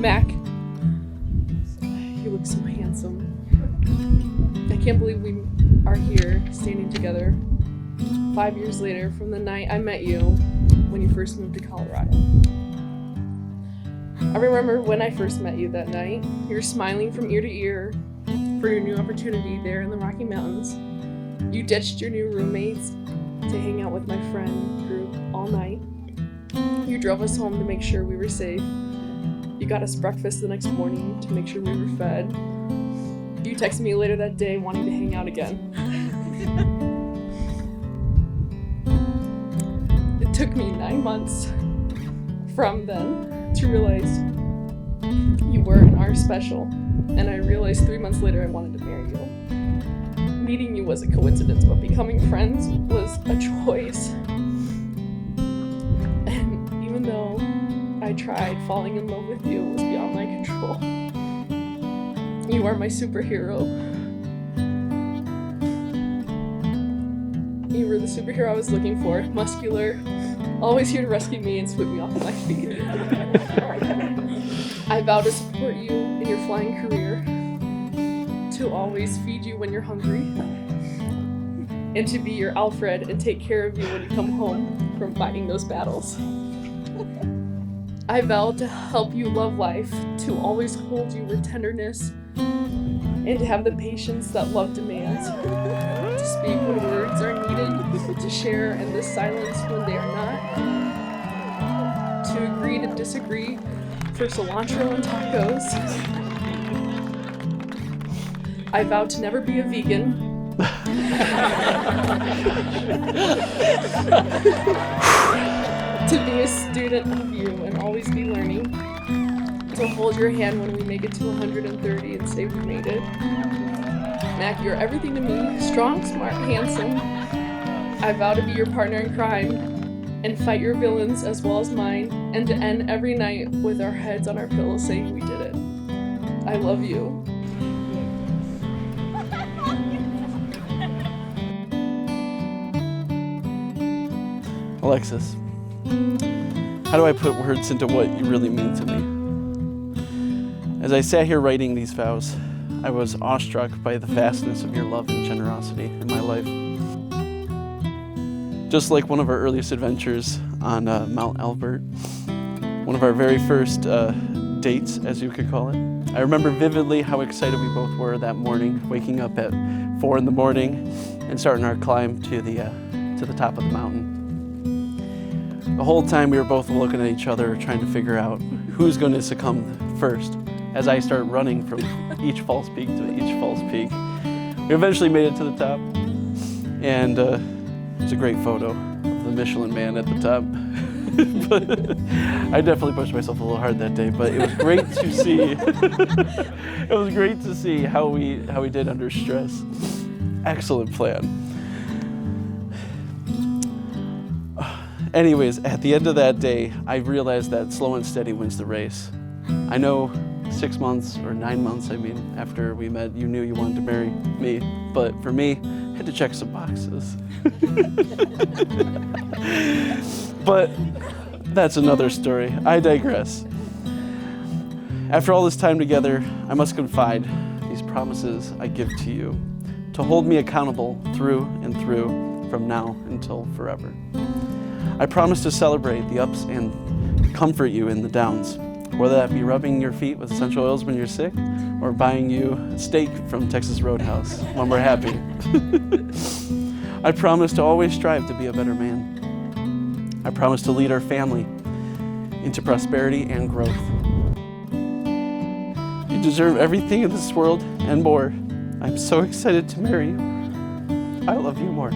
Mac. You look so handsome. I can't believe we are here standing together 5 years later from the night I met you when you first moved to Colorado. I remember when I first met you that night. You were smiling from ear to ear for your new opportunity there in the Rocky Mountains. You ditched your new roommates to hang out with my friend group all night. You drove us home to make sure we were safe. You got us breakfast the next morning to make sure we were fed. You texted me later that day wanting to hang out again. It took me 9 months from then to realize you were and are special, and I realized 3 months later I wanted to marry you. Meeting you was a coincidence, but becoming friends was a choice. And even though I tried, falling in love with you was beyond my control. You are my superhero. You were the superhero I was looking for, muscular, always here to rescue me and sweep me off my feet. I vow to support you in your flying career, to always feed you when you're hungry, and to be your Alfred and take care of you when you come home from fighting those battles. I vow to help you love life, to always hold you with tenderness, and to have the patience that love demands, to speak when words are needed, to share in the silence when they are not, to agree to disagree for cilantro and tacos. I vow to never be a vegan. To be a student of you and always be learning. To hold your hand when we make it to 130 and say we made it. Mac, you're everything to me. Strong, smart, handsome. I vow to be your partner in crime and fight your villains as well as mine, and to end every night with our heads on our pillows saying we did it. I love you. Alexis, how do I put words into what you really mean to me? As I sat here writing these vows, I was awestruck by the vastness of your love and generosity in my life. Just like one of our earliest adventures on Mount Albert, one of our very first dates, as you could call it. I remember vividly how excited we both were that morning, waking up at 4 in the morning and starting our climb to the top of the mountain. The whole time we were both looking at each other, trying to figure out who's going to succumb first. As I start running from each false peak to each false peak, we eventually made it to the top, and it's a great photo of the Michelin Man at the top. But I definitely pushed myself a little hard that day. But it was great to see. It was great to see how we did under stress. Excellent plan. Anyways, at the end of that day, I realized that slow and steady wins the race. I know 6 months or 9 months, after we met, you knew you wanted to marry me. But for me, I had to check some boxes. But that's another story. I digress. After all this time together, I must confide these promises I give to you to hold me accountable through and through from now until forever. I promise to celebrate the ups and comfort you in the downs, whether that be rubbing your feet with essential oils when you're sick or buying you a steak from Texas Roadhouse when we're happy. I promise to always strive to be a better man. I promise to lead our family into prosperity and growth. You deserve everything in this world and more. I'm so excited to marry you. I love you more.